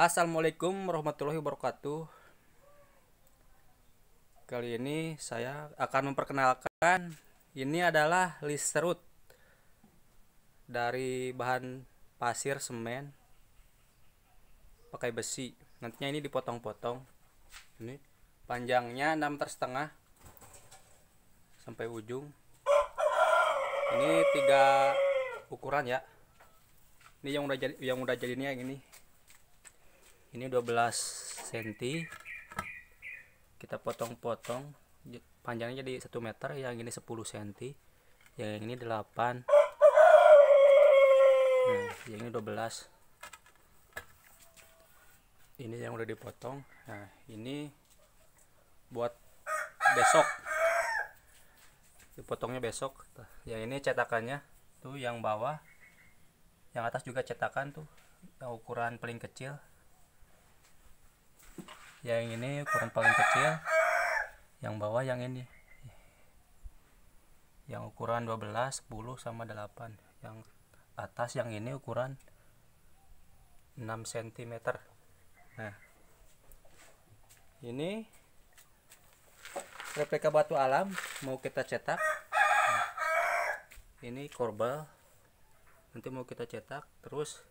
Assalamualaikum warahmatullahi wabarakatuh. Kali ini saya akan memperkenalkan, ini adalah list serut dari bahan pasir semen pakai besi. Nantinya ini dipotong-potong. Ini panjangnya 6,5 meter sampai ujung. Ini 3 ukuran ya. Ini yang udah jadinya yang ini. Ini 12 cm. Kita potong-potong, panjangnya jadi 1 meter, yang ini 10 cm, yang ini 8. Nah, yang ini 12. Ini yang udah dipotong. Nah, ini buat besok, dipotongnya besok. Yang ini cetakannya tuh, yang bawah, yang atas juga cetakan tuh, yang ukuran paling kecil. Yang ini ukuran paling kecil, yang bawah yang ini, yang ukuran 12, 10 sama 8. Yang atas yang ini ukuran 6 cm. Nah, ini replika batu alam mau kita cetak. Ini korbel nanti mau kita cetak. Terus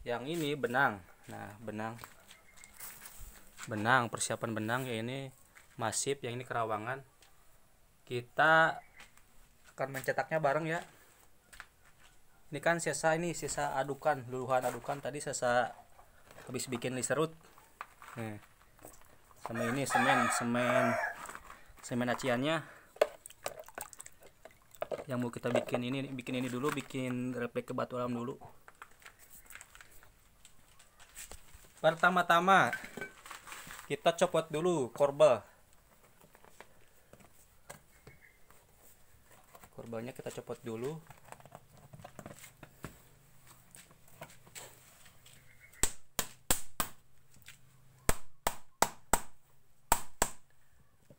yang ini benang. Nah, benang, persiapan benang ya, ini masif, yang ini kerawangan. Kita akan mencetaknya bareng ya. Ini kan sisa adukan, luluhan adukan tadi sisa habis bikin list serut. Nih, sama ini semen aciannya yang mau kita bikin ini dulu, bikin replika batu alam dulu. Pertama-tama kita copot dulu korbelnya, kita copot dulu.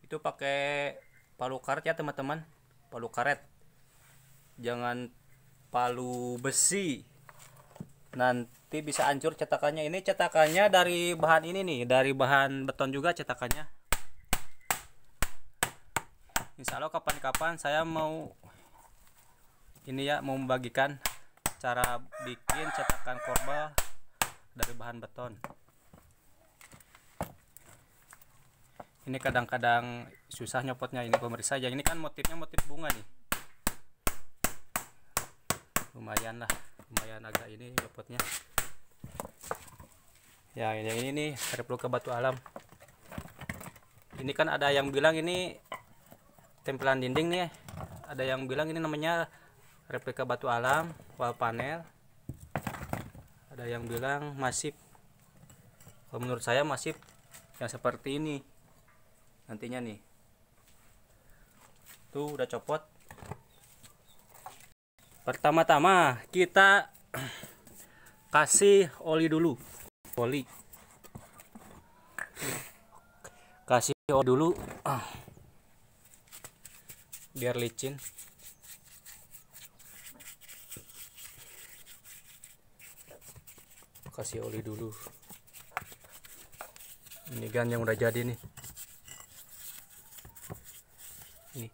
Itu pakai palu karet ya teman-teman, palu karet, jangan palu besi, nanti bisa hancur cetakannya. Ini cetakannya dari bahan ini nih, dari bahan beton juga cetakannya. Insya Allah kapan-kapan saya mau ini ya, mau membagikan cara bikin cetakan korbel dari bahan beton. Ini kadang-kadang susah nyopotnya ini pemirsa. Yang ini kan motifnya motif bunga nih, lumayan agak ini nyopotnya ya. Yang ini nih replika batu alam. Ini kan ada yang bilang ini tempelan dinding nih, ada yang bilang ini namanya replika batu alam wall panel, ada yang bilang masif. Kalau menurut saya masif yang seperti ini nantinya nih. Tuh udah copot. Pertama-tama kita kasih oli dulu. Kasih oli dulu biar licin. Kasih oli dulu. Ini kan yang udah jadi nih. Ini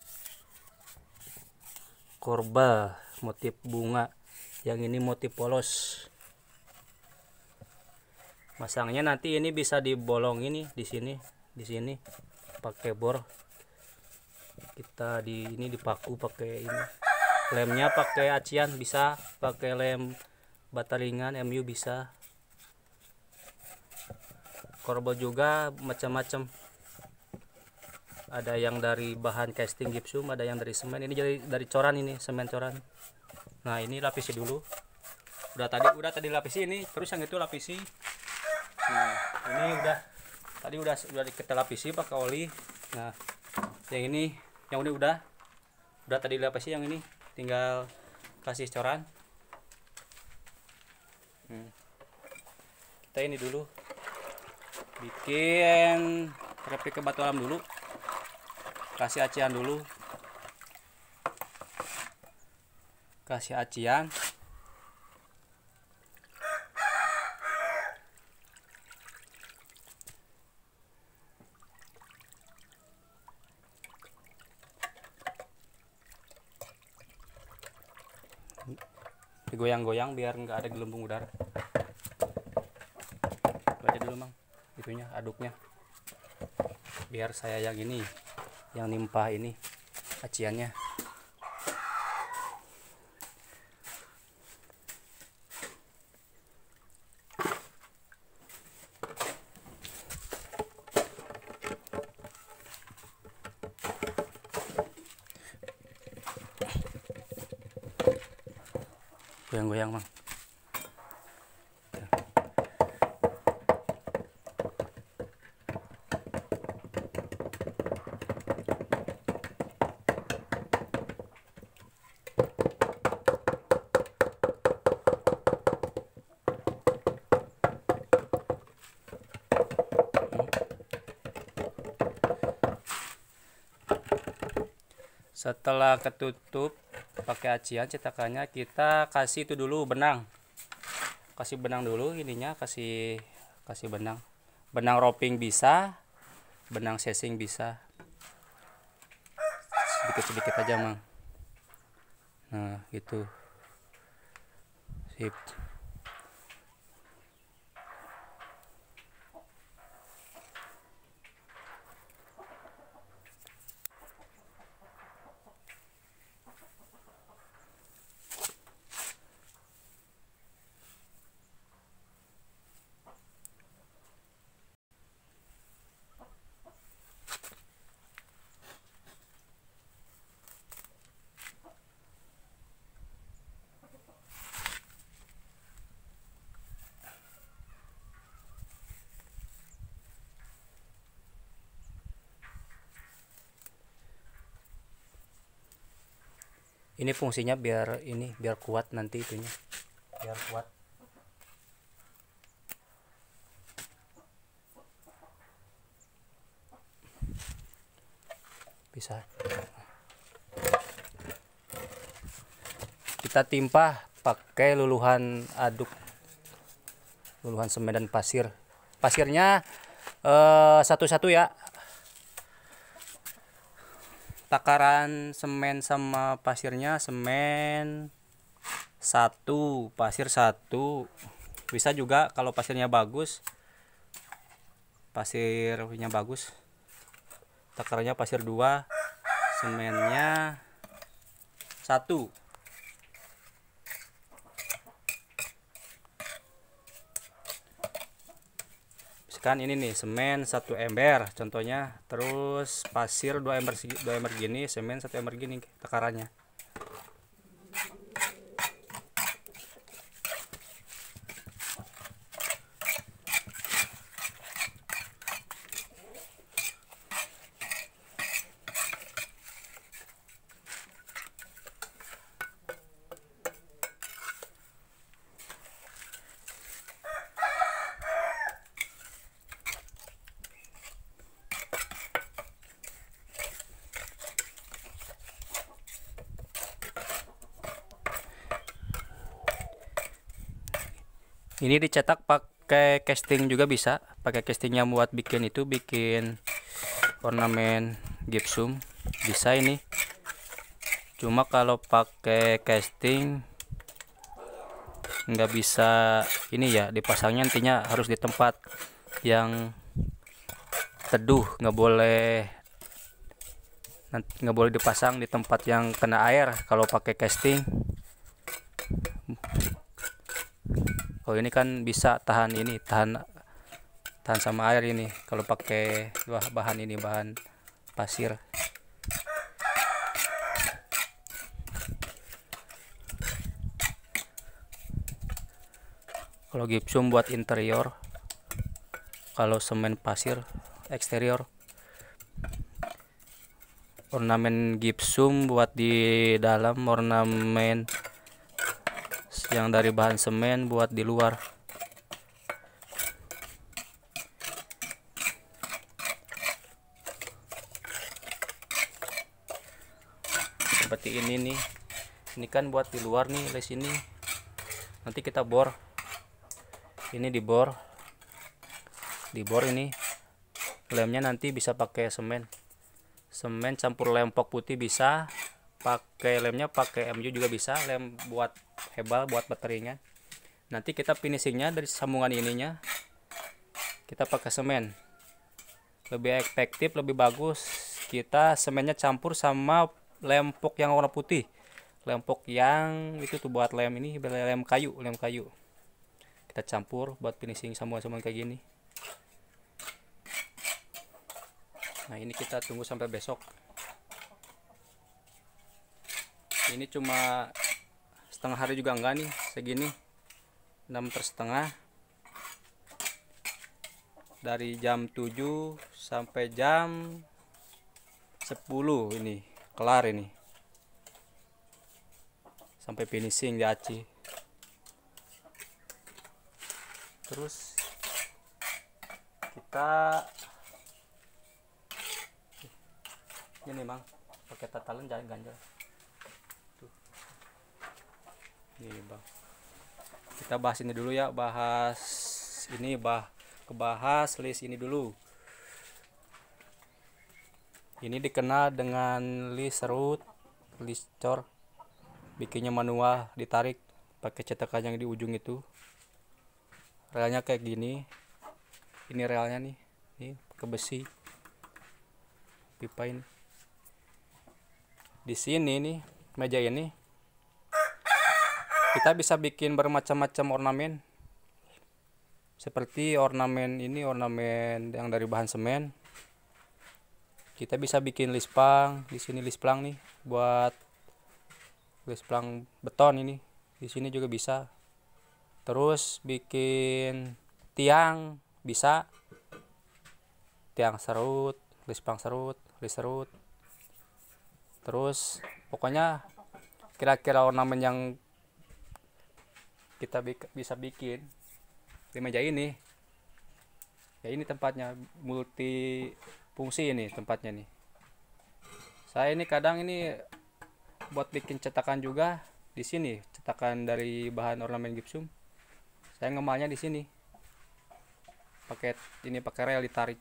korbel motif bunga, yang ini motif polos. Masangnya nanti ini bisa dibolong ini di sini pakai bor. Kita ini dipaku pakai ini. Lemnya pakai acian bisa, pakai lem batalingan MU bisa. Korbel juga macam-macam. Ada yang dari bahan casting gipsum, ada yang dari semen. Ini dari coran, ini semen coran. Nah, ini lapisi dulu. Udah tadi lapisi ini, terus yang itu lapisi. Nah, ini udah kita lapisi pakai oli. Nah, yang ini udah tadi lapisi, yang ini tinggal kasih coran. Kita ini dulu bikin replika batu alam dulu. Kasih acian dulu, kasih acian. digoyang-goyang biar nggak ada gelembung udara. Baca dulu Mang itunya aduknya, biar saya yang ini yang nimpah ini aciannya. Goyang-goyang Mang. Setelah ketutup pakai acian cetakannya, kita kasih itu dulu benang. Kasih benang dulu ininya, kasih benang roping bisa, benang casing bisa. Sedikit-sedikit aja Mang. Nah gitu, sip. Ini fungsinya biar kuat nanti itunya, biar kuat. Bisa kita timpa pakai luluhan aduk, luluhan semen dan pasir. Pasirnya satu-satu ya. Takaran semen sama pasirnya, semen 1, pasir 1. Bisa juga kalau pasirnya bagus, takarannya pasir 2, semennya 1. Misalkan ini nih semen 1 ember contohnya, terus pasir 2 ember gini, semen 1 ember gini takarannya. Ini dicetak pakai casting juga bisa, pakai castingnya buat bikin ornamen gipsum bisa ini. Cuma kalau pakai casting nggak bisa ini ya, dipasangnya nantinya harus di tempat yang teduh, nggak boleh dipasang di tempat yang kena air kalau pakai casting. Oh ini kan bisa tahan sama air ini kalau pakai bahan pasir. Kalau gipsum buat interior, kalau semen pasir eksterior. Ornamen gipsum buat di dalam, ornamen yang dari bahan semen buat di luar. Seperti ini nih, ini kan buat di luar nih, les ini nanti kita bor, ini dibor ini lemnya nanti bisa pakai semen campur lem pok putih, bisa pakai lemnya pakai MU juga bisa, lem buat hebal buat baterainya. Nanti kita finishingnya dari sambungan ininya kita pakai semen, lebih efektif, lebih bagus. Kita semennya campur sama lempok yang warna putih, lempok yang itu tuh buat lem ini, lem kayu, kita campur buat finishing sambungan kayak gini. Nah ini kita tunggu sampai besok. Ini cuma setengah hari juga enggak nih, segini 6:30 dari jam 7 sampai jam 10 ini kelar ini, sampai finishing di aci. Terus kita ini Bang pakai tatalan jangan ganjal tuh. Nih Bang, kita bahas ini dulu ya, bahas ini kebahas list ini dulu. Ini dikenal dengan list serut, list cor, bikinnya manual, ditarik pakai cetakan yang di ujung itu. Relnya kayak gini, ini relnya nih, pakai besi, pipa ini. Di sini nih meja ini kita bisa bikin bermacam-macam ornamen, seperti ornamen ini, ornamen yang dari bahan semen. Kita bisa bikin lispang, di sini lispang nih buat lispang beton ini, di sini juga bisa. Terus bikin tiang bisa, tiang serut, lispang serut, list serut. Terus pokoknya kira-kira ornamen yang kita bisa bikin di meja ini ya, ini tempatnya multi fungsi, ini tempatnya nih. Saya ini kadang ini buat bikin cetakan juga di sini, cetakan dari bahan ornamen gipsum. Saya ngemalnya di sini pakai ini, pakai rel ditarik.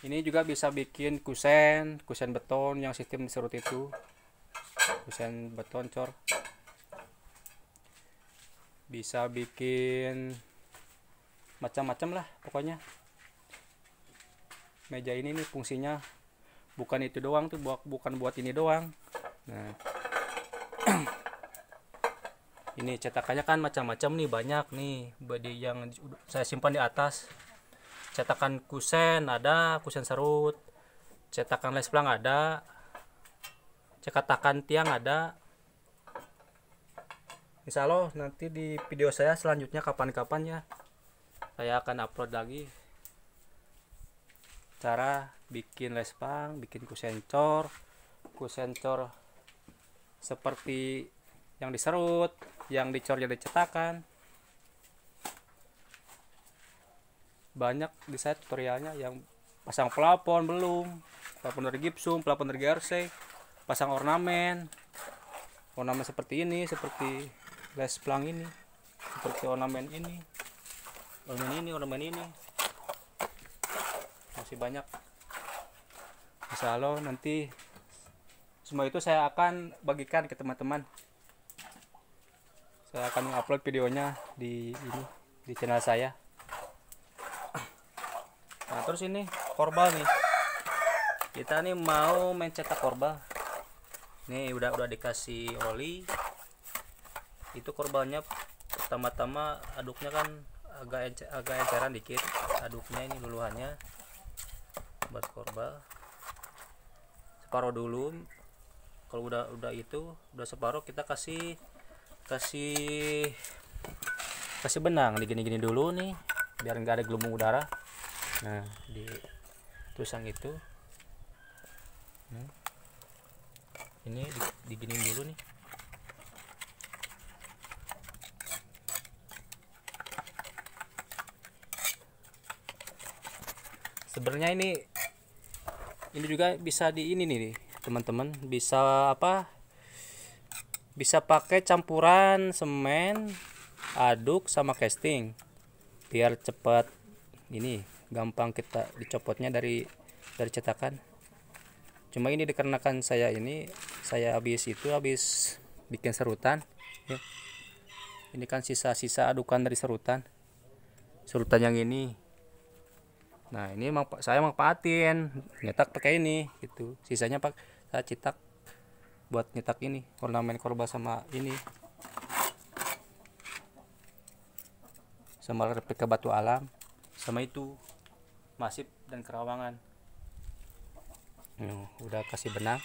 Ini juga bisa bikin kusen beton yang sistem diserut itu, kusen beton cor. Bisa bikin macam-macam lah pokoknya. Meja ini nih fungsinya bukan itu doang tuh, bukan buat ini doang. Nah ini cetakannya kan macam-macam nih, banyak nih body yang saya simpan di atas. Cetakan kusen ada, kusen serut, cetakan lesplang ada, cetakan tiang ada. Insya Allah nanti di video saya selanjutnya kapan-kapan ya saya akan upload lagi cara bikin lesplang, bikin kusen cor seperti yang diserut, yang dicor jadi cetakan. Banyak di saya tutorialnya, yang pasang plafon belum, plafon dari gipsum, plafon dari GRC, pasang ornamen seperti ini, seperti lesplang ini, seperti ornamen ini, masih banyak. Insya Allah nanti semua itu saya akan bagikan ke teman-teman. Saya akan upload videonya di channel saya. Nah terus ini korbal nih, kita nih mau mencetak korbal. Nih udah dikasih oli. Itu korbalnya pertama-tama aduknya kan agak enceran dikit aduknya, ini luluhannya buat korbal. Separuh dulu. Kalau udah separuh, kita kasih benang digini-gini dulu nih biar nggak ada gelembung udara. Nah di tusang itu ini diginiin dulu nih. Sebenarnya ini juga bisa di ini nih teman-teman, bisa pakai campuran semen, aduk sama casting biar cepat ini, gampang kita dicopotnya dari cetakan. Cuma ini dikarenakan saya habis bikin serutan ya. Ini kan sisa-sisa adukan dari serutan yang ini. Nah ini saya manfaatin nyetak pakai ini gitu, sisanya saya cetak buat nyetak ini ornamen korba sama ini, sama replika batu alam, sama itu masif dan kerawangan. Udah kasih benang.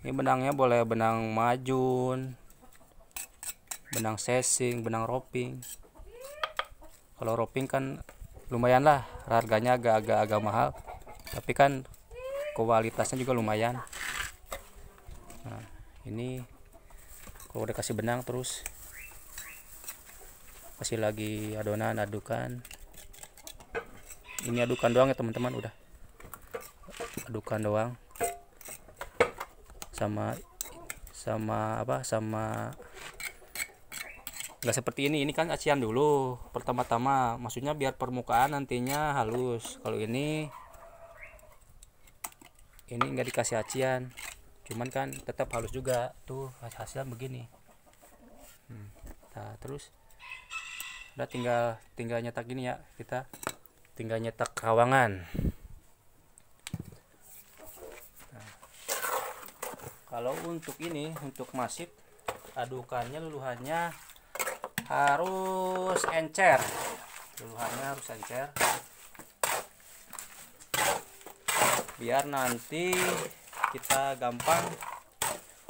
Ini benangnya boleh benang majun, benang sesing, benang roping. Kalau roping kan lumayan lah, harganya agak mahal, tapi kan kualitasnya juga lumayan. Nah ini kalau udah kasih benang, terus kasih lagi adonan, adukan. Ini adukan doang ya teman-teman, udah adukan doang, sama nggak seperti ini kan acian dulu pertama-tama, maksudnya biar permukaan nantinya halus. Kalau ini nggak dikasih acian, cuman kan tetap halus juga tuh hasilnya begini. Nah terus udah tinggal nyetak gini ya, kita tinggal nyetak kerawangan. Nah, kalau untuk ini, untuk masif, adukannya luluhannya harus encer, biar nanti kita gampang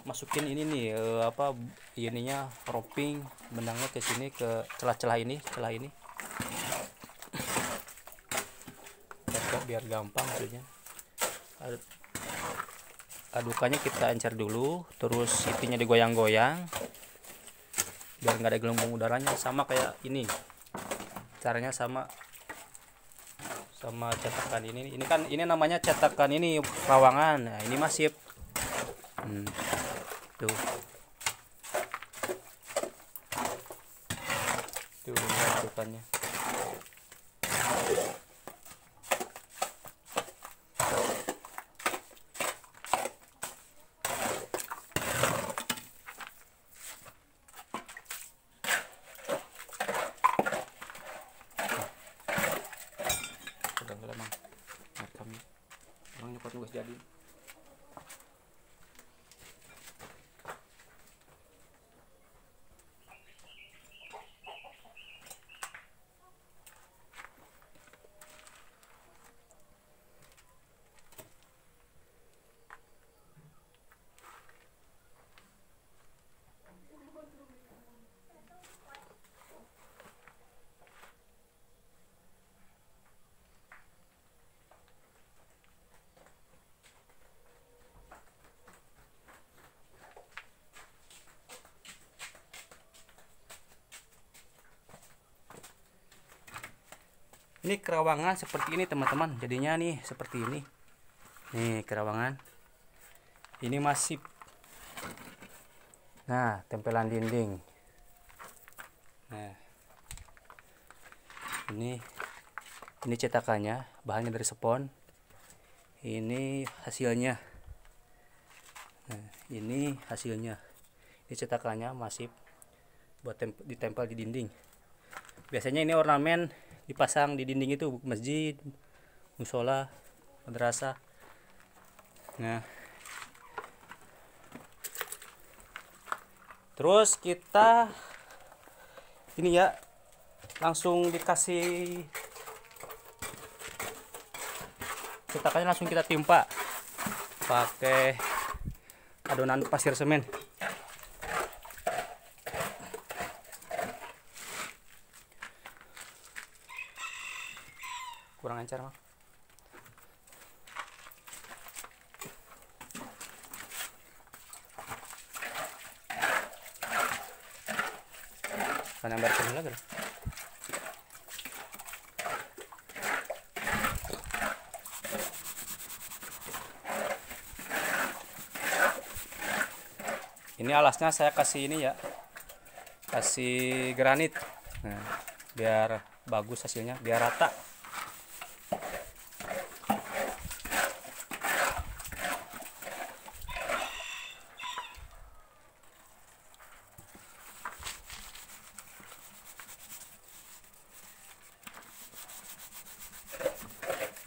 masukin ini nih ininya roping benangnya ke sini, ke celah-celah ini, biar gampang maksudnya. Adukannya kita encer dulu, terus itunya digoyang-goyang biar nggak ada gelembung udaranya, sama kayak ini caranya, sama cetakan ini kan, ini namanya cetakan ini kerawangan. Nah ini masif tuh adukannya. Jadi ini kerawangan seperti ini teman-teman, jadinya nih seperti ini. Nih kerawangan ini masif. Nah tempelan dinding. Nah ini cetakannya, bahannya dari spon. Ini hasilnya. Nah ini hasilnya. Ini cetakannya masif buat ditempel di dinding. Biasanya ini ornamen dipasang di dinding itu, masjid, musola, madrasah. Nah terus kita ini ya langsung dikasih cetakannya, langsung kita timpa pakai adonan pasir semen. Kurang encer mah. Kan yang baru lagi. Ini alasnya saya kasih ini ya, kasih granit. Nah, biar bagus hasilnya, biar rata.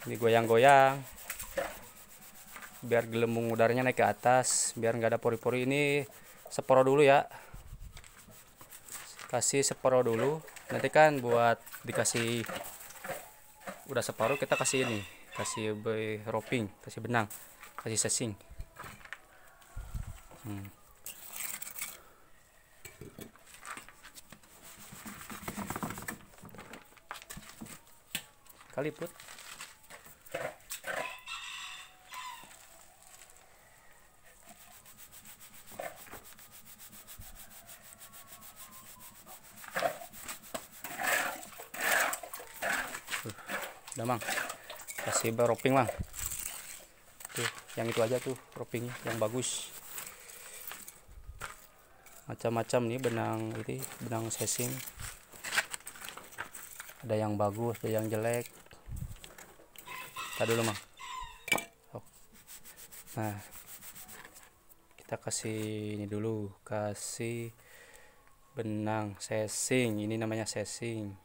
digoyang-goyang biar gelembung udaranya naik ke atas, biar nggak ada pori-pori. Ini separuh dulu ya, kasih separuh dulu, nanti kan buat dikasih udah separuh kita kasih ini, kasih roping, kasih benang, kasih sesing. Kaliput. Udah mang, kasih roping mang. Tuh, yang itu aja tuh ropingnya yang bagus. Macam-macam nih benang ini, benang sesing. Ada yang bagus, ada yang jelek. Tadi dulu mang. Oh. Nah, kita kasih ini dulu, kasih benang sesing. Ini namanya sesing.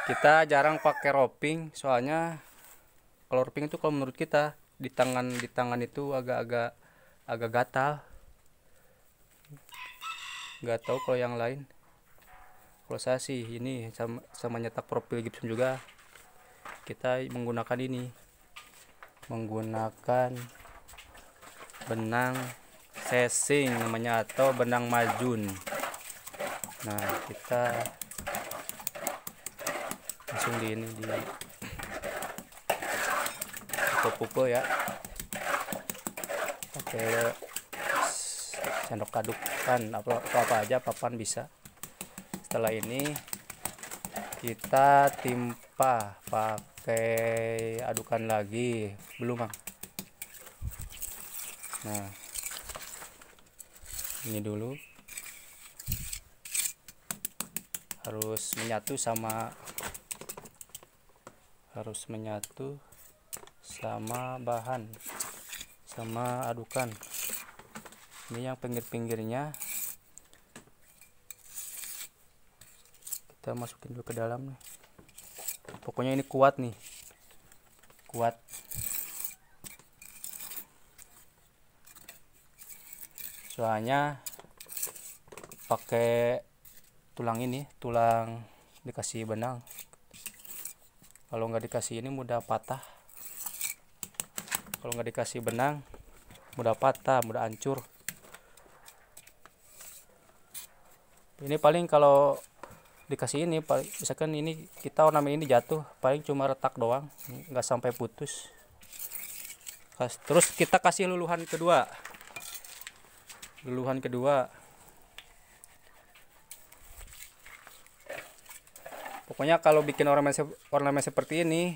Kita jarang pakai roping, soalnya kalau roping itu kalau menurut kita di tangan itu agak gatal. Nggak tahu kalau yang lain. Kalau saya sih ini sama nyetak profil gipsum juga, kita menggunakan ini, menggunakan benang sesing namanya, atau benang majun. Nah, kita langsung di ini, di pukul ya, pakai sendok aduk kan, apa aja, papan bisa. Setelah ini kita timpa pakai adukan lagi, belum bang. Nah, ini dulu harus menyatu sama bahan, sama adukan. Ini yang pinggir-pinggirnya kita masukin dulu ke dalam nih. Pokoknya ini kuat nih, kuat. Soalnya pakai tulang ini, tulang dikasih benang. Kalau nggak dikasih ini mudah patah. Kalau nggak dikasih benang mudah patah, mudah hancur. Ini paling kalau dikasih ini, misalkan ini kita ornamen ini jatuh, paling cuma retak doang, nggak sampai putus. Terus kita kasih luluhan kedua. Pokoknya kalau bikin ornamen seperti ini,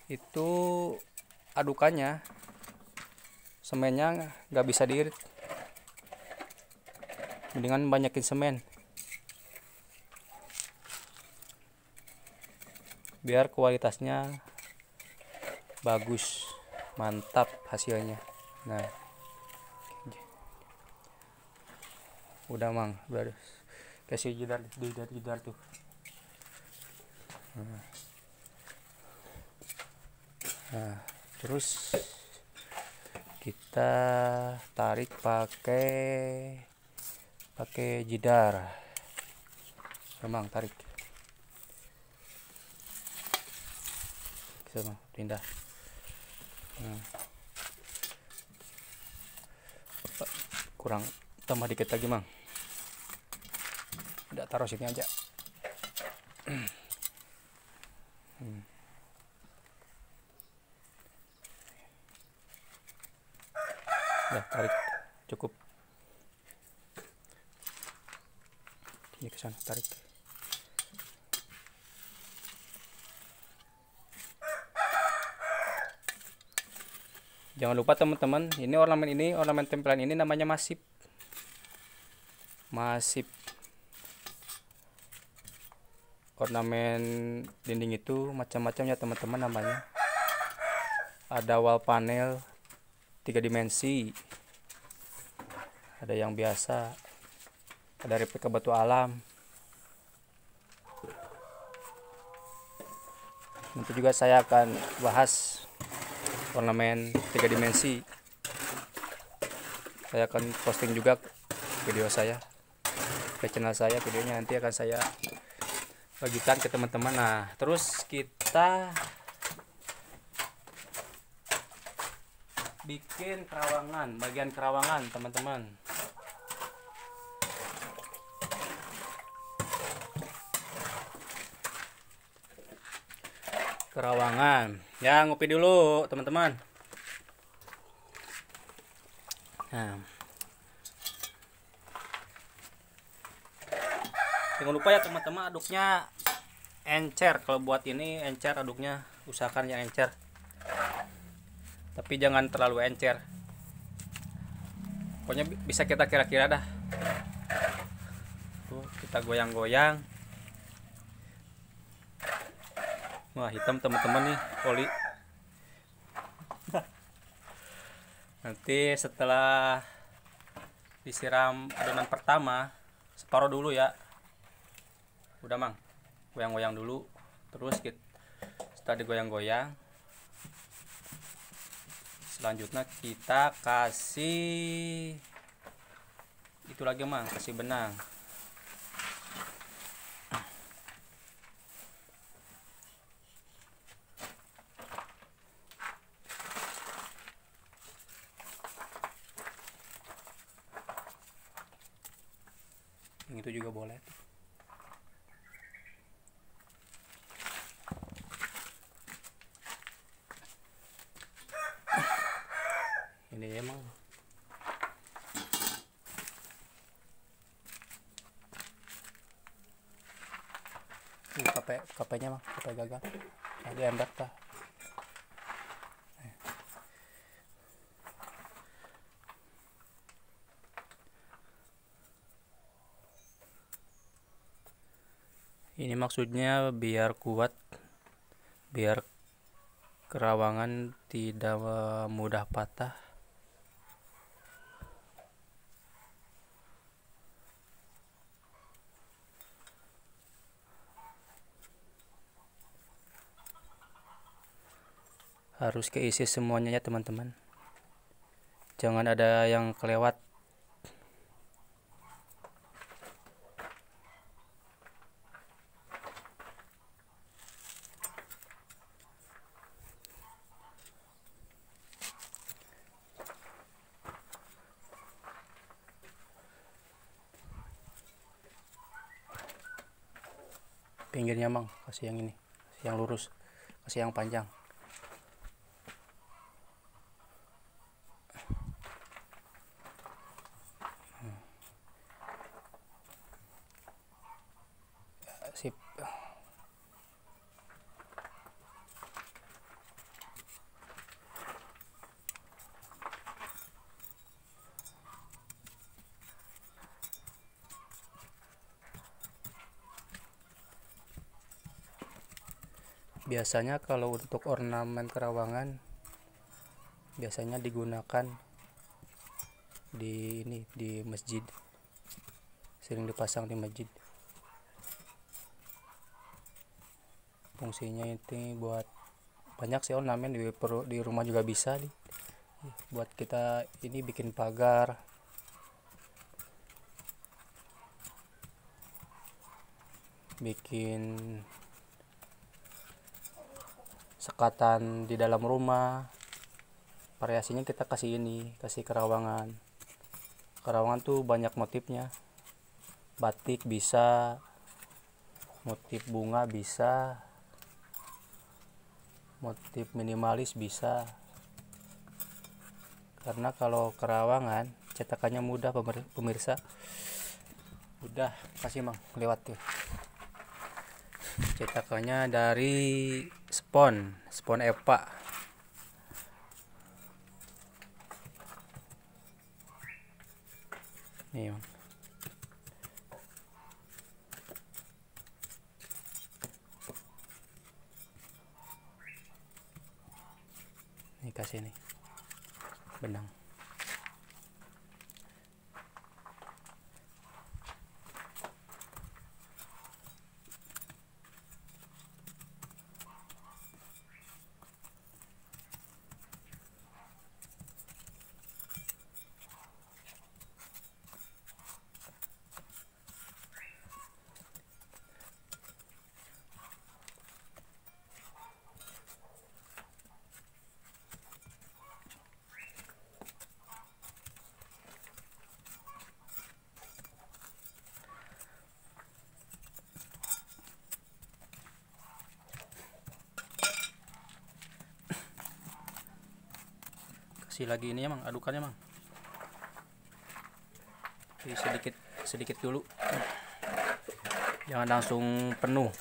itu adukannya, semennya nggak bisa diirit, mendingan banyakin semen biar kualitasnya bagus, mantap hasilnya. Nah, udah mang, udah kasih jidar tuh. Nah, terus kita tarik pakai jidar. Memang tarik. Bisa pindah. Nah. Kurang, tambah dikit lagi mang. Udah taruh sini aja. Udah tarik, cukup. Ini ke sana, tarik. Jangan lupa teman-teman, ini ornamen tempelan ini namanya masip. Ornamen dinding itu macam-macam ya teman-teman namanya. Ada wall panel 3 dimensi, ada yang biasa, ada replika batu alam. Nanti juga saya akan bahas ornamen 3 dimensi. Saya akan posting juga video saya ke channel saya, videonya nanti akan saya bagikan ke teman-teman. Nah, terus kita bikin kerawangan, bagian kerawangan teman-teman. Kerawangan ya, ngopi dulu teman-teman. Nah, jangan lupa ya teman-teman, aduknya encer. Kalau buat ini encer, aduknya usahakan yang encer, tapi jangan terlalu encer. Pokoknya bisa kita kira-kira dah. Tuh, kita goyang-goyang. Wah, hitam teman-teman nih oli. Nanti setelah disiram adonan pertama, separuh dulu ya. Udah mang, goyang-goyang dulu. Terus setelah digoyang-goyang, selanjutnya kita kasih itu lagi mang, kasih benang. Yang itu juga boleh. Ini emang kapenya mah kape gagal. Nah, diember tah. Ini maksudnya biar kuat, biar kerawangan tidak mudah patah. Harus keisi semuanya ya teman-teman, jangan ada yang kelewat. Pinggirnya mang kasih yang ini, kasih yang lurus, kasih yang panjang. Sip. Biasanya kalau untuk ornamen kerawangan biasanya digunakan di ini, di masjid, sering dipasang di masjid. Fungsinya itu buat banyak sih ornamen, di rumah juga bisa buat kita ini bikin pagar, bikin sekatan di dalam rumah. Variasinya kita kasih ini, kasih kerawangan. Kerawangan tuh banyak motifnya, batik bisa, motif bunga bisa, motif minimalis bisa. Karena kalau kerawangan cetakannya mudah pemirsa. Udah kasih mang lewat tuh. Cetakannya dari spon Epa. Nih mang. Ini kasih nih benang. kasih lagi ini ya mang, adukannya mang. Jadi sedikit sedikit dulu, jangan langsung penuh.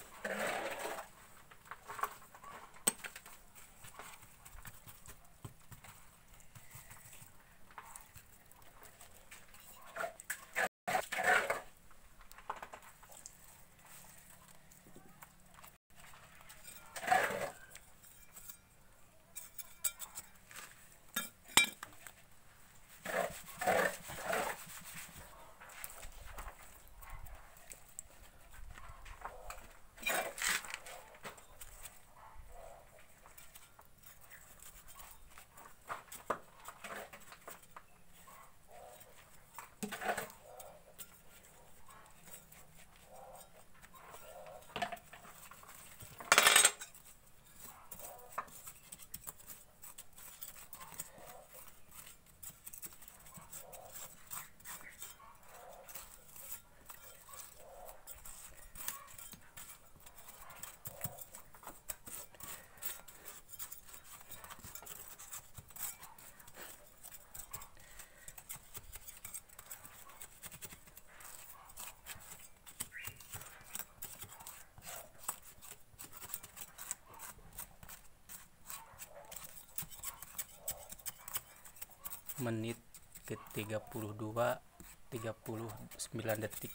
Menit ke 39 detik.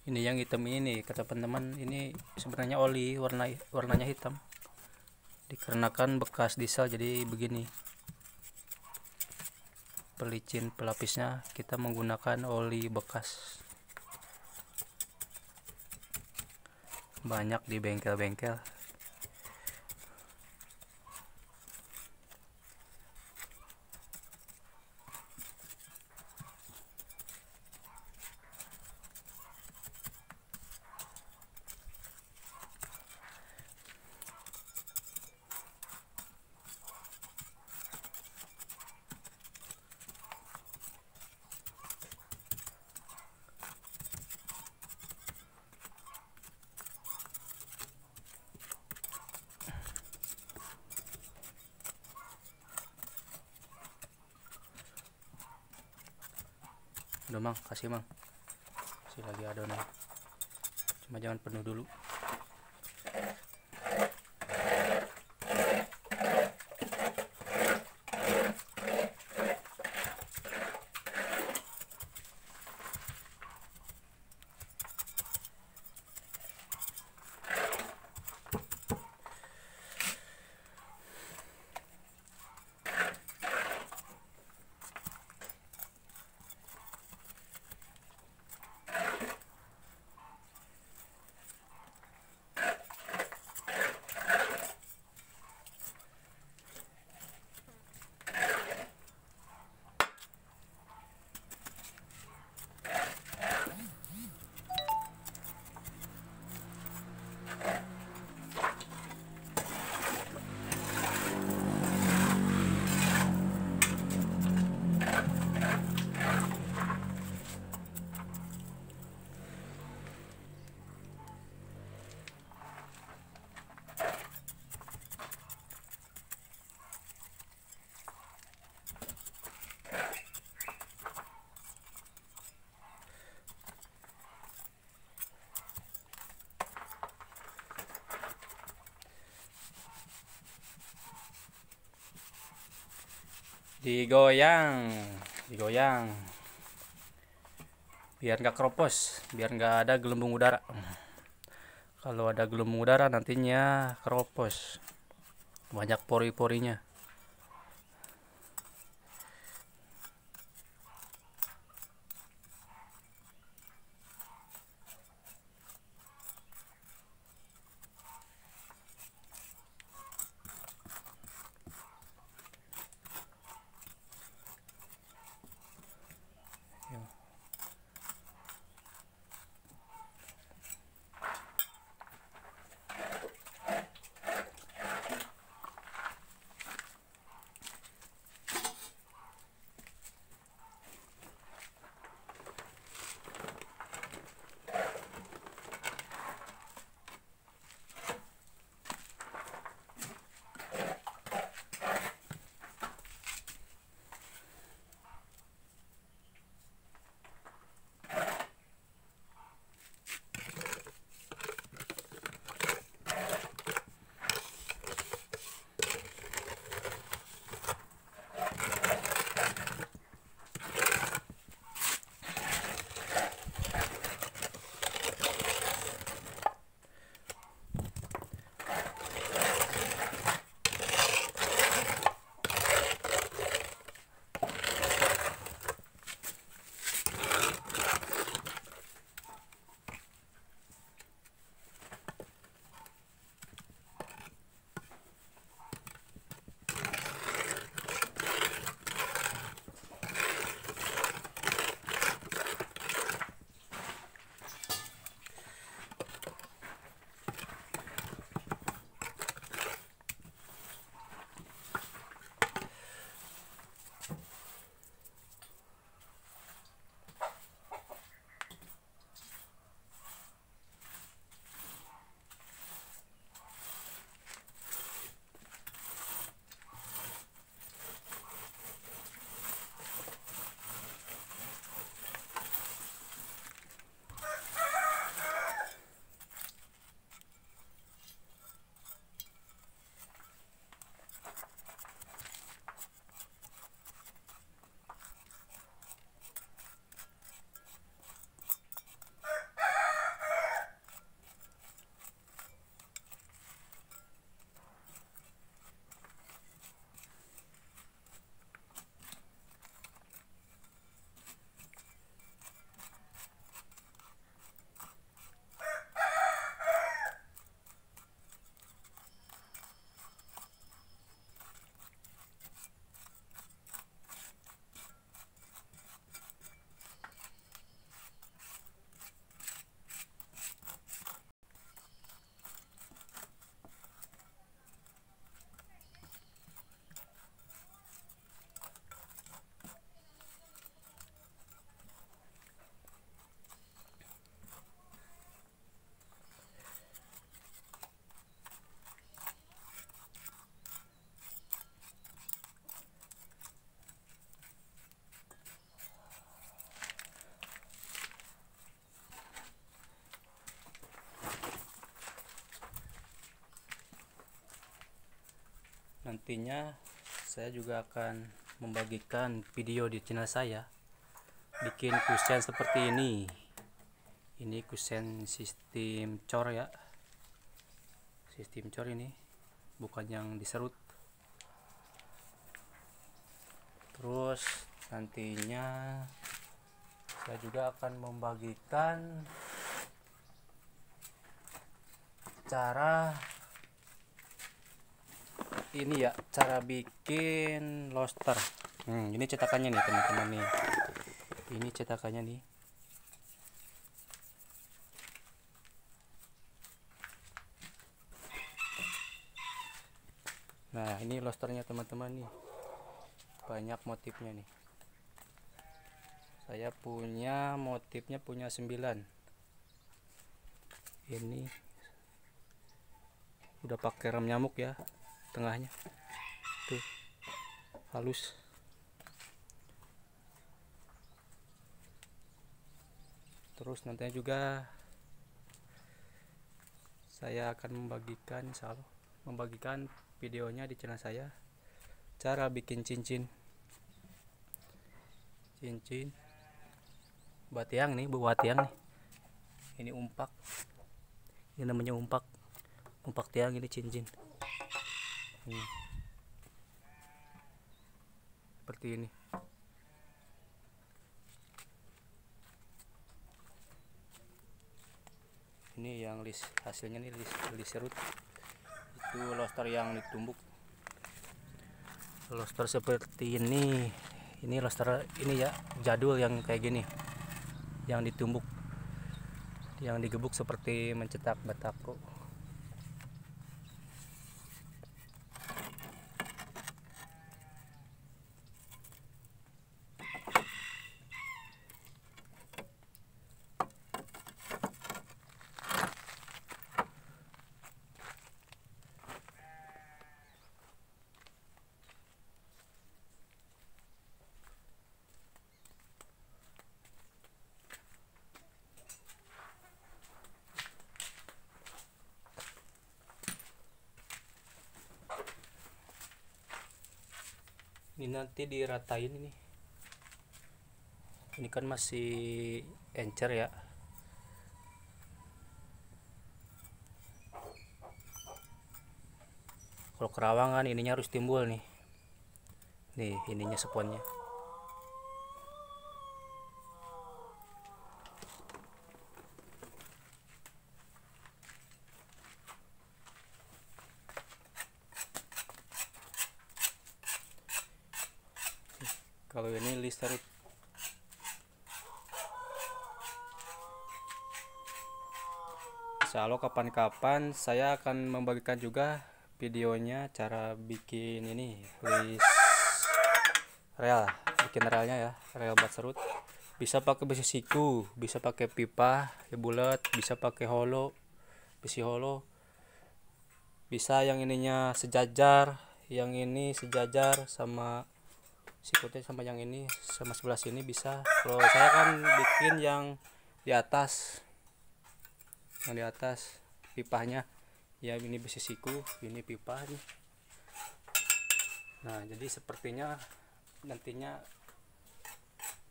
Ini yang hitam ini kata teman-teman, ini sebenarnya oli, warnanya hitam dikarenakan bekas diesel, jadi begini. Pelicin pelapisnya kita menggunakan oli bekas, banyak di bengkel-bengkel. Udah mang, kasih mang, kasih lagi adonan, cuma jangan penuh dulu. Digoyang biar nggak keropos, biar nggak ada gelembung udara. Kalau ada gelembung udara nantinya keropos, banyak pori-porinya. nantinya saya juga akan membagikan video di channel saya bikin kusen seperti ini. Ini kusen sistem cor ya, sistem cor ini, bukan yang diserut. Terus nantinya saya juga akan membagikan cara ini ya, cara bikin loster. Ini cetakannya nih teman-teman nih. Ini cetakannya nih. Nah, ini losternya teman-teman nih. Banyak motifnya nih. Saya punya motifnya punya 9. Ini udah pakai rem nyamuk ya, tengahnya tuh halus. Terus nantinya juga saya akan membagikan, insya Allah membagikan videonya di channel saya, cara bikin cincin buat tiang nih, buat tiang nih. Ini umpak, ini namanya umpak tiang, ini cincin seperti ini. Ini yang list hasilnya nih, list serut. Itu loster yang ditumbuk, loster seperti ini. Ini loster ini ya, jadul yang kayak gini, yang ditumbuk, yang digebuk seperti mencetak batako. Ini nanti diratain ini. Ini kan masih encer ya. Kalau kerawangan ininya harus timbul nih. Nih ininya sponnya. Kalau ini listrik. Insya Allah kapan-kapan saya akan membagikan juga videonya cara bikin ini list rel, bikin relnya ya, rel bat serut. Bisa pakai besi siku, bisa pakai pipa ya bulat, bisa pakai holo, besi holo. Bisa yang ininya sejajar, yang ini sejajar sama sikutnya sama yang ini sama sebelah sini bisa. Kalau saya kan bikin yang di atas, yang di atas pipanya ya, ini besi siku, ini pipa nih. Nah jadi sepertinya nantinya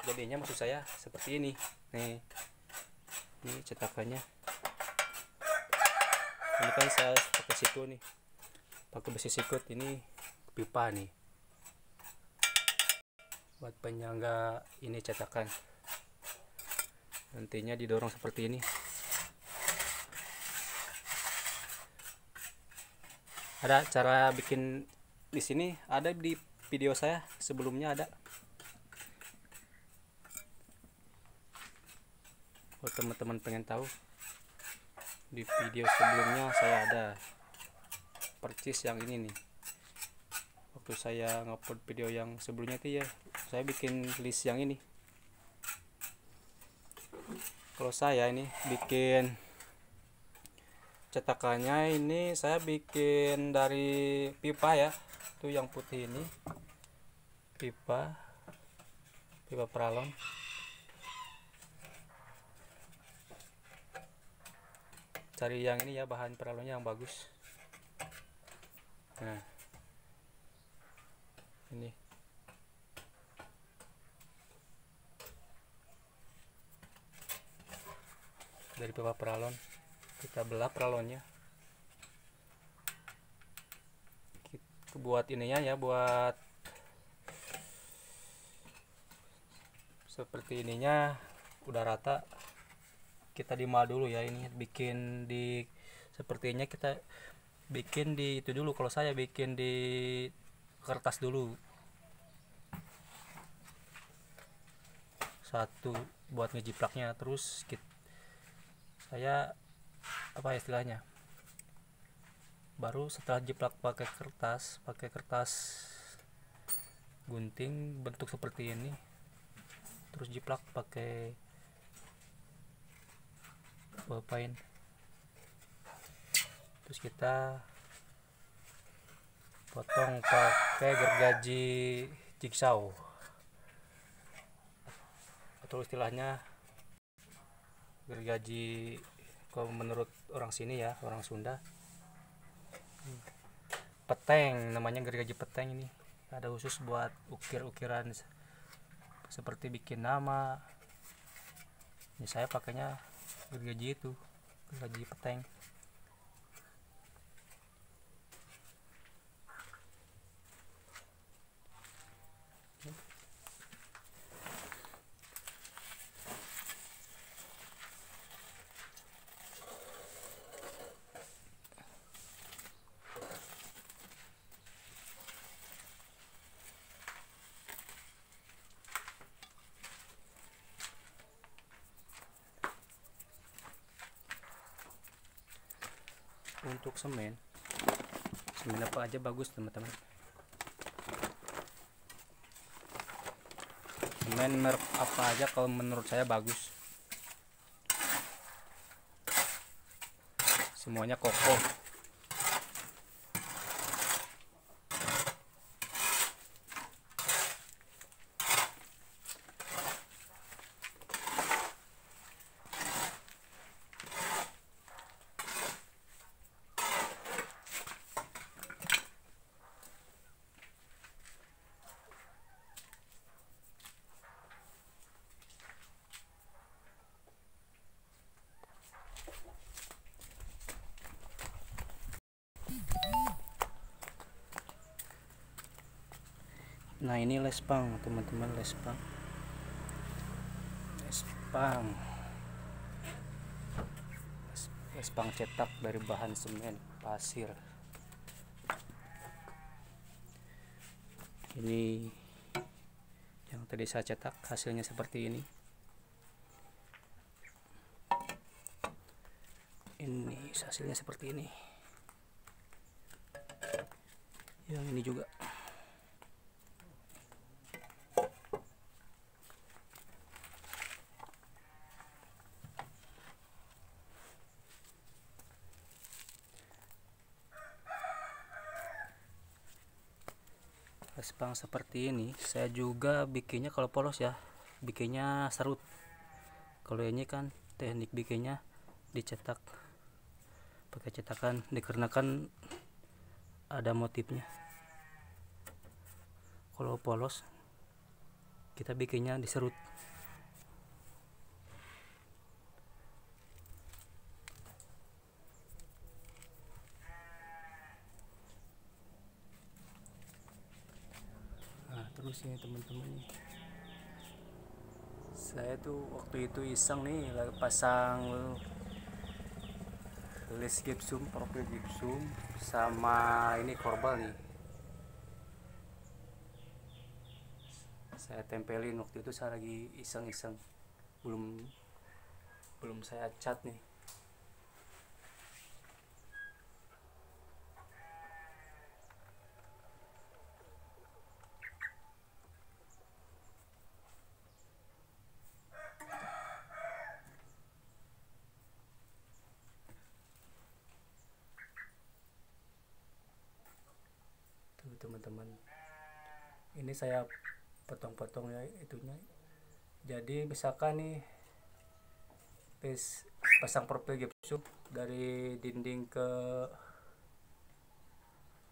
jadinya, maksud saya seperti ini nih. Ini cetakannya, ini kan saya pakai siku nih, pakai besi sikut. Ini pipa nih buat penyangga ini cetakan, nantinya didorong seperti ini. Ada cara bikin di sini, ada di video saya sebelumnya ada. Kalau teman-teman pengen tahu, di video sebelumnya saya ada percis yang ini nih. Waktu saya ngupload video yang sebelumnya itu ya, saya bikin list yang ini. Kalau saya ini bikin cetakannya, ini saya bikin dari pipa ya, itu yang putih ini pipa peralon. Cari yang ini ya, bahan peralonnya yang bagus. Nah ini. Dari pipa peralon kita belah peralonnya, kita buat ininya ya, buat seperti ininya udah rata, kita dimal dulu ya. Ini bikin di sepertinya kita bikin di itu dulu, kalau saya bikin di kertas dulu satu buat ngejiplaknya. Terus saya apa istilahnya, baru setelah jiplak pakai kertas gunting bentuk seperti ini, terus jiplak pakai ballpoint, terus kita potong pakai gergaji jigsaw atau istilahnya gergaji kalau menurut orang sini ya, orang Sunda, peteng namanya, gergaji peteng. Ini ada khusus buat ukir-ukiran seperti bikin nama. Ini saya pakainya gergaji itu, gergaji peteng. Untuk semen apa aja bagus teman-teman. Semen merek apa aja kalau menurut saya bagus, semuanya kokoh. Nah ini lespang teman-teman, lespang cetak dari bahan semen pasir. Ini yang tadi saya cetak, hasilnya seperti ini. Ini hasilnya seperti ini. Yang ini juga. Lespang seperti ini saya juga bikinnya, kalau polos ya bikinnya serut. Kalau ini kan teknik bikinnya dicetak pakai cetakan, dikarenakan ada motifnya. Kalau polos kita bikinnya diserut. Nah terus ini teman-teman, saya tuh waktu itu iseng nih pasang list gipsum, profil gipsum sama ini korbal nih, saya tempelin. Waktu itu saya lagi iseng-iseng, belum saya cat nih. Tuh teman-teman, ini saya potong-potong ya itunya. Jadi misalkan nih pasang profil gipsum dari dinding ke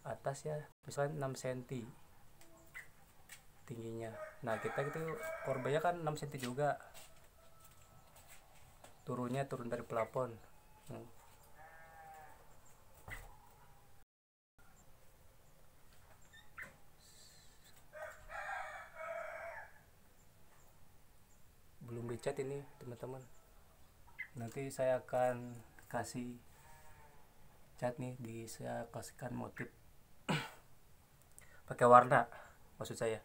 atas ya, misalnya 6 cm. tingginya. Nah kita itu korbannya kan 6 cm juga, turun dari plafon. Belum dicat ini teman-teman, nanti saya akan kasih cat nih, saya kasihkan motif pakai warna maksud saya.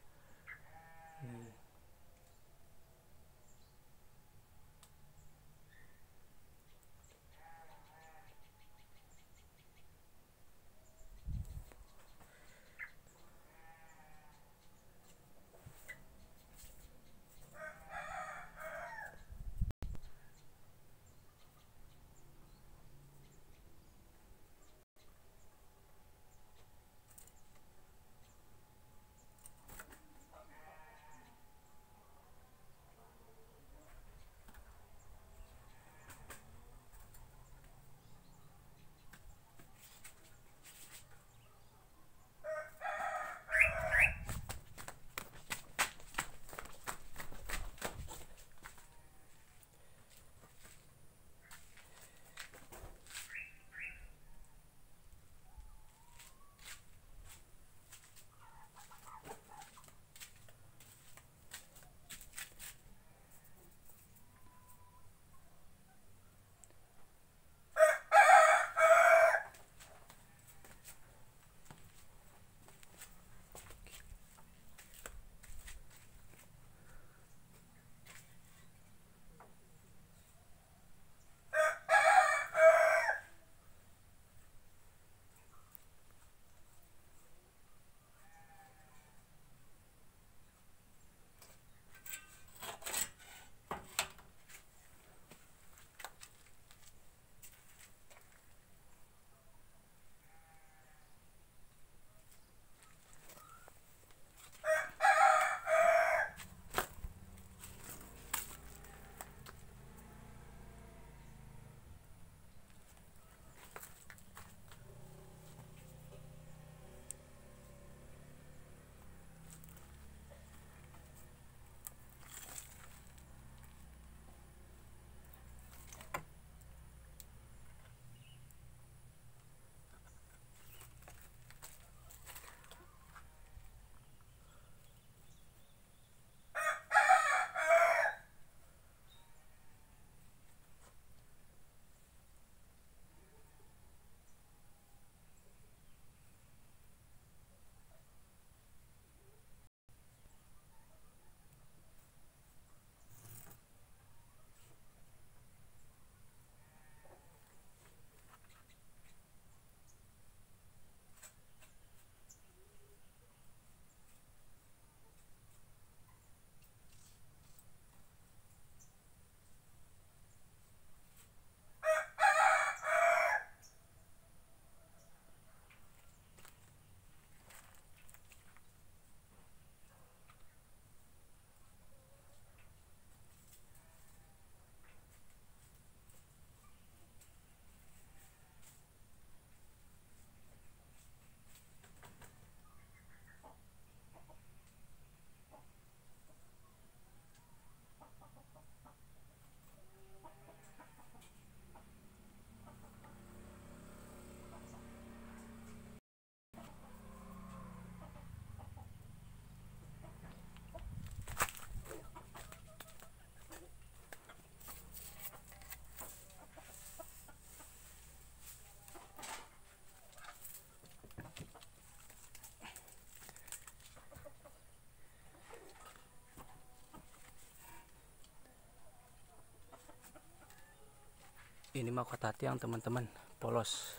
Ini mau kata tiang teman-teman, polos.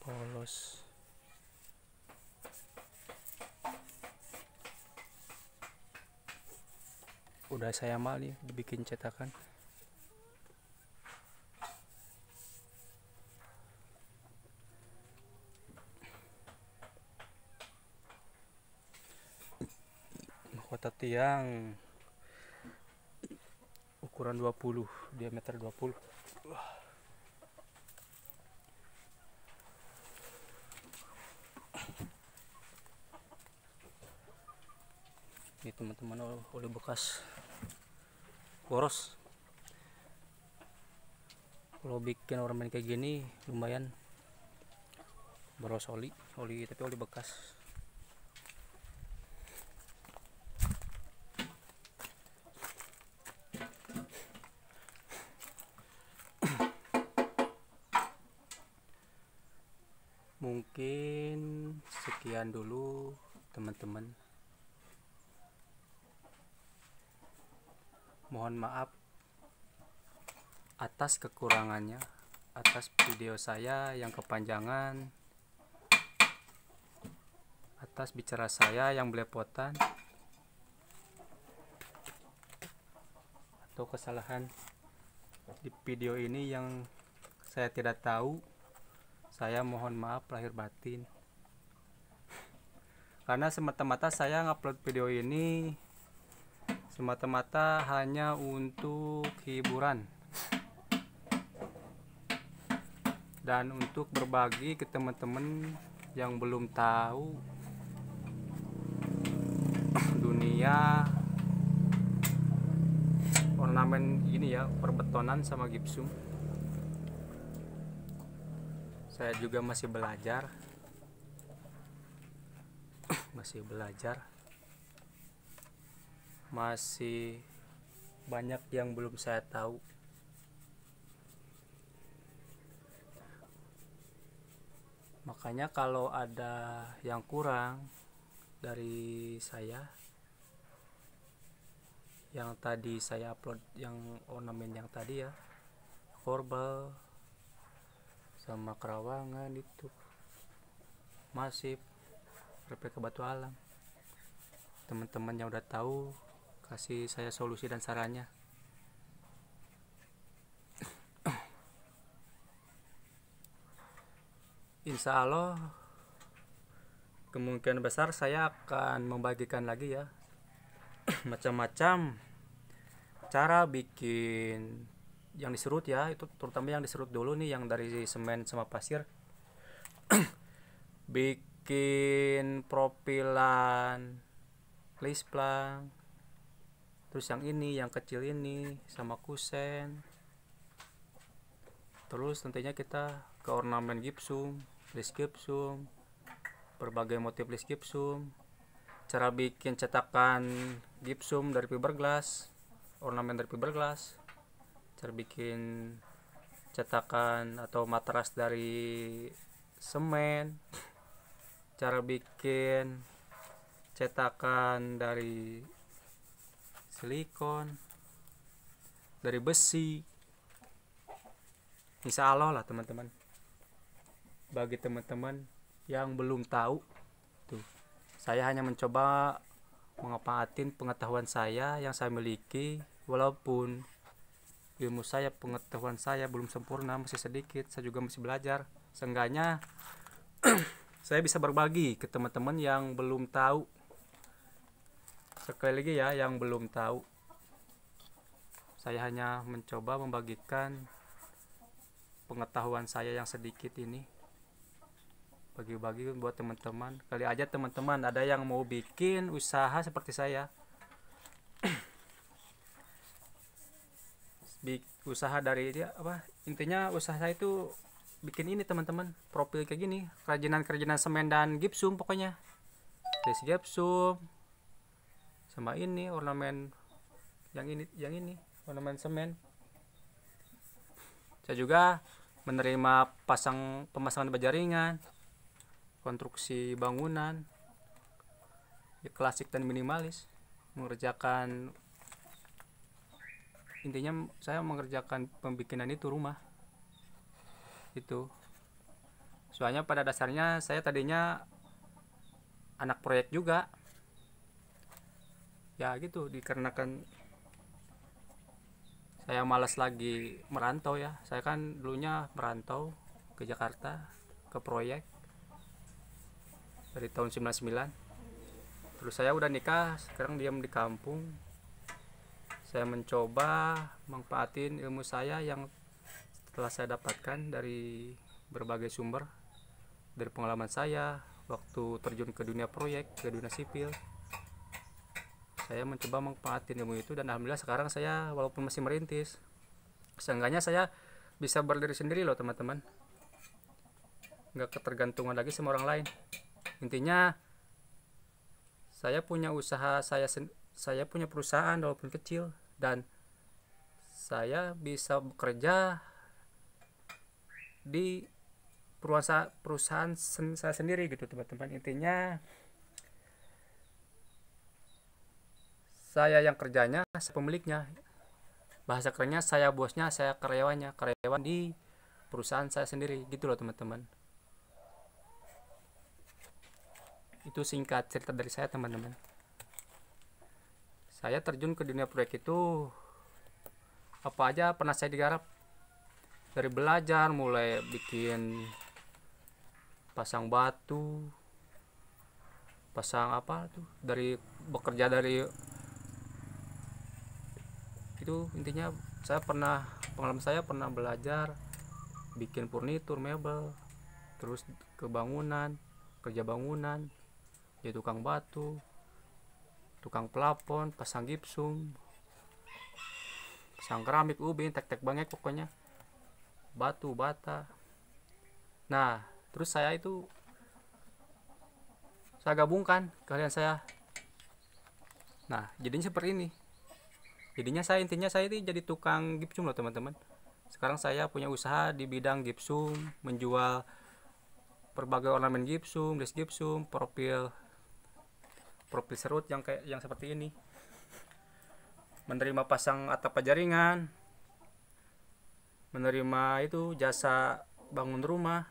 Polos. Udah saya mal nih dibikin cetakan. Kota tiang ukuran 20, diameter 20. Ini teman-teman oli bekas boros. Kalau bikin ornamen kayak gini lumayan boros oli tapi oli bekas. Mungkin sekian dulu teman-teman. Mohon maaf atas kekurangannya, atas video saya yang kepanjangan, atas bicara saya yang belepotan, atau kesalahan di video ini yang saya tidak tahu. Saya mohon maaf lahir batin, karena semata-mata saya ngupload video ini semata-mata hanya untuk hiburan dan untuk berbagi ke teman-teman yang belum tahu dunia ornamen ini ya, perbetonan sama gipsum. Saya juga masih belajar masih banyak yang belum saya tahu. Makanya kalau ada yang kurang dari saya, yang tadi saya upload yang ornamen yang tadi ya, korbel sama kerawangan itu masif replika batu alam, teman-teman yang udah tahu kasih saya solusi dan sarannya. Insya Allah kemungkinan besar saya akan membagikan lagi ya macam-macam cara bikin yang diserut ya, itu terutama yang diserut dulu nih, yang dari semen sama pasir. Bikin profilan lisplang, terus yang ini yang kecil ini sama kusen, terus tentunya kita ke ornamen gipsum, list gipsum, berbagai motif list gipsum, cara bikin cetakan gipsum dari fiberglass, ornamen dari fiberglass, cara bikin cetakan atau matras dari semen, cara bikin cetakan dari silikon, dari besi. Insya Allah lah teman-teman, bagi teman-teman yang belum tahu tuh, saya hanya mencoba mengapatin pengetahuan saya yang saya miliki. Walaupun ilmu saya, pengetahuan saya belum sempurna, masih sedikit, saya juga masih belajar. Seenggaknya saya bisa berbagi ke teman-teman yang belum tahu. Sekali lagi ya, yang belum tahu, saya hanya mencoba membagikan pengetahuan saya yang sedikit ini, bagi-bagi buat teman-teman. Kali aja teman-teman ada yang mau bikin usaha seperti saya, usaha dari dia apa, intinya usaha saya itu bikin ini teman-teman, profil kayak gini, kerajinan semen dan gipsum, pokoknya list gipsum sama ini ornamen yang ini ornamen semen. Saya juga menerima pemasangan baja ringan, konstruksi bangunan ya, klasik dan minimalis, mengerjakan, intinya saya mengerjakan pembikinan itu rumah itu. Soalnya pada dasarnya saya tadinya anak proyek juga ya gitu, dikarenakan saya malas lagi merantau ya. Saya kan dulunya merantau ke Jakarta ke proyek dari tahun 99. Terus saya udah nikah, sekarang diam di kampung. saya mencoba manfaatin ilmu saya yang telah saya dapatkan dari berbagai sumber, dari pengalaman saya waktu terjun ke dunia proyek, ke dunia sipil. Saya mencoba manfaatin ilmu itu, dan alhamdulillah sekarang saya walaupun masih merintis, seenggaknya saya bisa berdiri sendiri loh teman-teman, nggak ketergantungan lagi sama orang lain. Intinya saya punya usaha, saya punya perusahaan walaupun kecil, dan saya bisa bekerja di perusahaan saya sendiri gitu teman-teman. Intinya saya yang kerjanya, saya pemiliknya, bahasa kerennya saya bosnya, saya karyawannya, karyawan di perusahaan saya sendiri gitu loh teman-teman. Itu singkat cerita dari saya teman-teman. Saya terjun ke dunia proyek itu apa aja pernah saya digarap, dari belajar mulai bikin pasang batu, pasang apa tuh, dari bekerja dari itu. Intinya pengalaman saya pernah belajar bikin furnitur, mebel, terus ke bangunan, kerja bangunan, jadi tukang batu, tukang pelapon, pasang gipsum, pasang keramik, ubin, tek-tek bangek, pokoknya batu bata. Nah terus saya gabungkan kalian saya. Nah jadinya seperti ini. Intinya saya ini jadi tukang gipsum loh teman-teman. Sekarang saya punya usaha di bidang gipsum, menjual berbagai ornamen gipsum, des gipsum, profil serut yang seperti ini, menerima pasang atap jaringan, menerima itu jasa bangun rumah.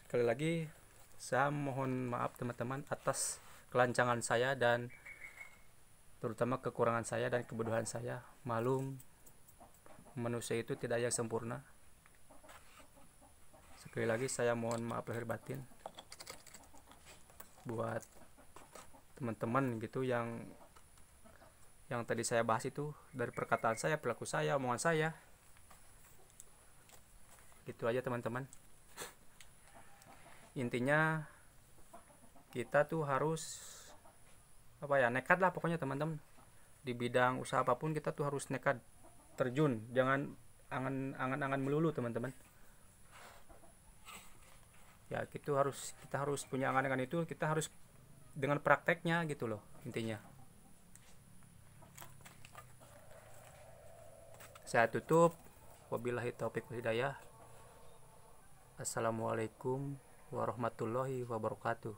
Sekali lagi saya mohon maaf teman-teman atas kelancangan saya, dan terutama kekurangan saya dan kebodohan saya. Malum, manusia itu tidak ada yang sempurna. Sekali lagi saya mohon maaf lahir batin buat teman-teman gitu yang tadi saya bahas itu, dari perkataan saya, perilaku saya, omongan saya. Gitu aja teman-teman. Intinya kita tuh harus nekat lah pokoknya teman-teman. Di bidang usaha apapun kita tuh harus nekat terjun, jangan angan-angan melulu teman-teman. Ya kita harus punya angan-angan itu, kita harus dengan prakteknya gitu loh intinya. Saya tutup, wabillahi taufiq wal hidayah. Assalamualaikum warahmatullahi wabarakatuh.